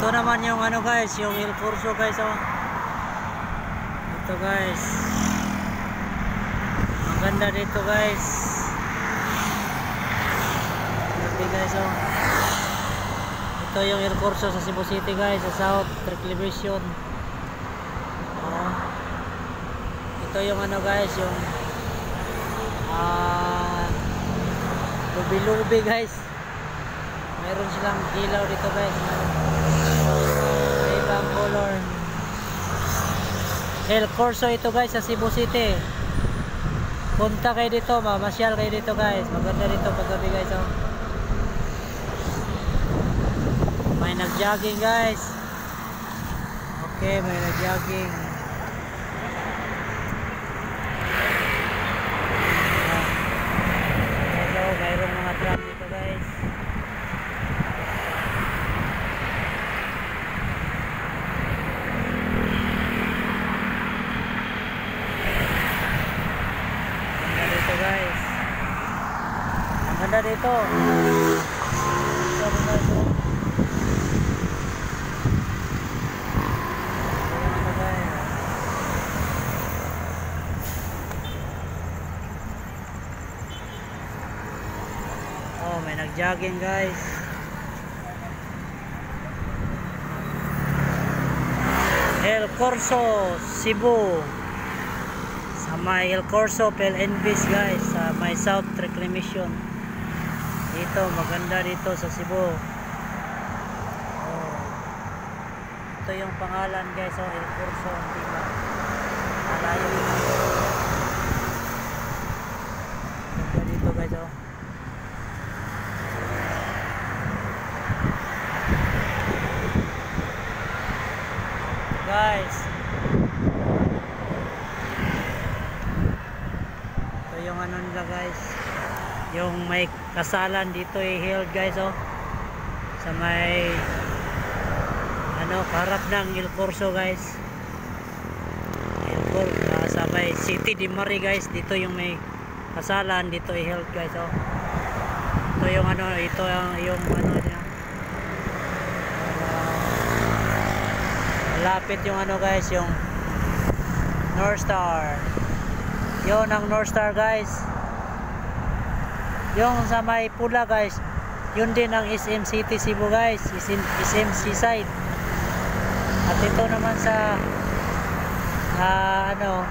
Ito naman yung ano guys, yung El Corso guys, oh. Ito guys. Maganda dito guys. Grabe guys, oh. Ito yung El Corso sa Cebu City guys, sa South Reclamation. Oh. Ito yung ano guys, yung lubi-lubi guys. Meron silang ilaw dito guys. Ibang color. El Corso ito guys sa Cebu City. Punta kayo dito, mamasyal kayo dito guys. Maganda dito paggabi guys, oh. May nag-jogging guys. Okay, may nag-jogging. Mayroong mga truck dito guys. Ang ganda dito. Oh, may nag-jogging guys. El Corso, Cebu. Sa may El Corso, PLNBs guys, sa may South Reclamation. Dito, maganda dito sa Cebu. Oh. Ito yung pangalan guys, oh, El Corso, diba? Malayo dito. Maganda dito guys, oh. Guys, ito yung ano nila guys, yung may kasalan dito i-held guys, oh, sa may ano, harap ng El Corso guys, El Corso, sa may City de Mari guys. Dito yung may kasalan dito i-held guys, oh. Ito yung ano, ito yung ano niya. Lapit yung ano guys, yung North Star. Yun ang North Star guys. Yung sa may pula guys, yun din ang SM City Cebu guys, SM Seaside. At ito naman sa ano,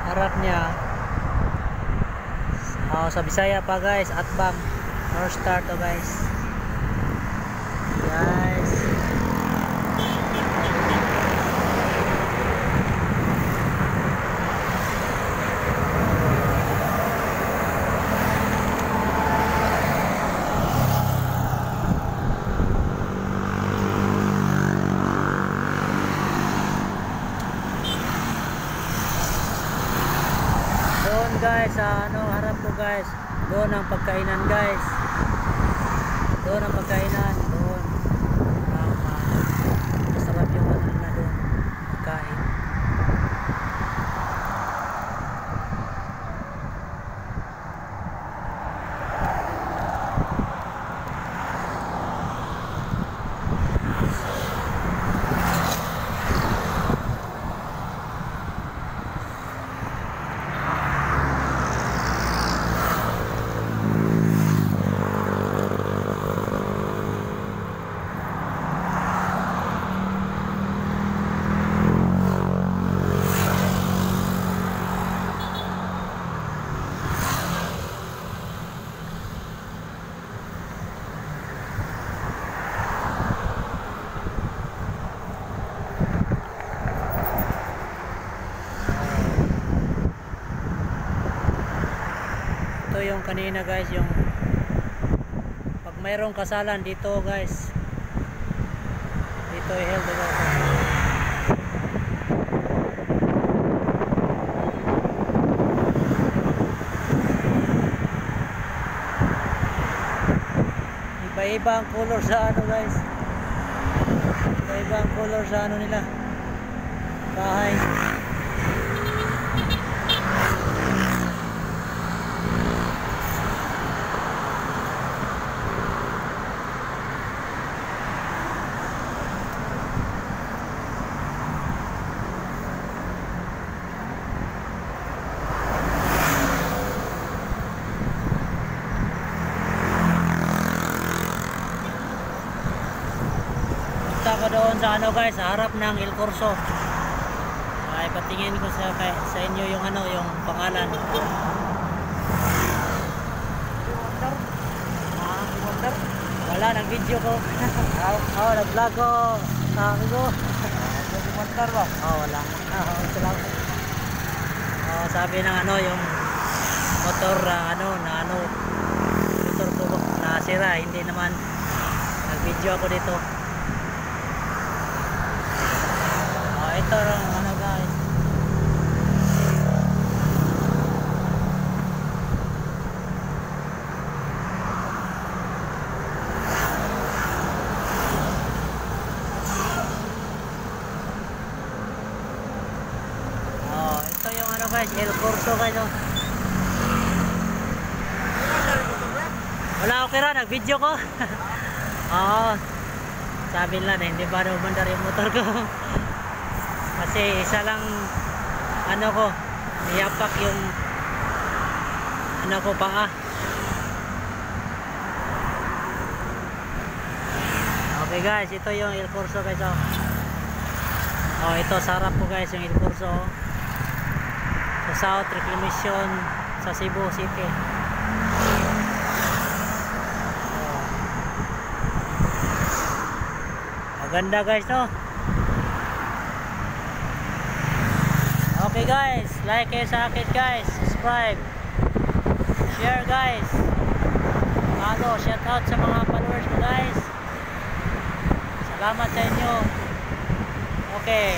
harap niya, sa Bisaya pa guys, Atbang. North Star to guys. Guys, guys, sa ano, harap ko guys, doon ang pagkainan guys, doon ang pagkainan, doon masarap yung ano na doon pagkain. Ito yung kanina guys, yung pag mayroong kasalan dito guys, dito i-held guys. Iba-iba ang color sa ano guys, iba-iba ang color sa ano nila, bahay. Punta ko doon sa ano guys, sa harap ng El Corso. Ay patingin ko sa inyo yung ano, yung pangalan. Wala, nag-video ko. Oh, nag-vlog ko. Sabi ko. Dokumentar ba? Oh, wala. Ito lang. Oh, sabi ng ano, yung motor motor ko nasira, hindi naman. Nag-video ako dito. Oh, ito lang ano guys. Oh, ito yung ano guys, El Corso guys. Oh. Wala, okay ra, nag-video ko. Oo. Sabi nila na hindi ba umandar yung motor ko. Kasi isa lang ano ko, niyapak yung ano ko paa. Okay guys, ito yung El Corso guys. Oh, ito sarap po guys yung El Corso. Sa South Reclamation sa Cebu City. Maganda guys, no? Okay guys, like kayo sa akin guys, subscribe, share guys. Shout out sa mga followers ko guys. Salamat sa inyo. Okay.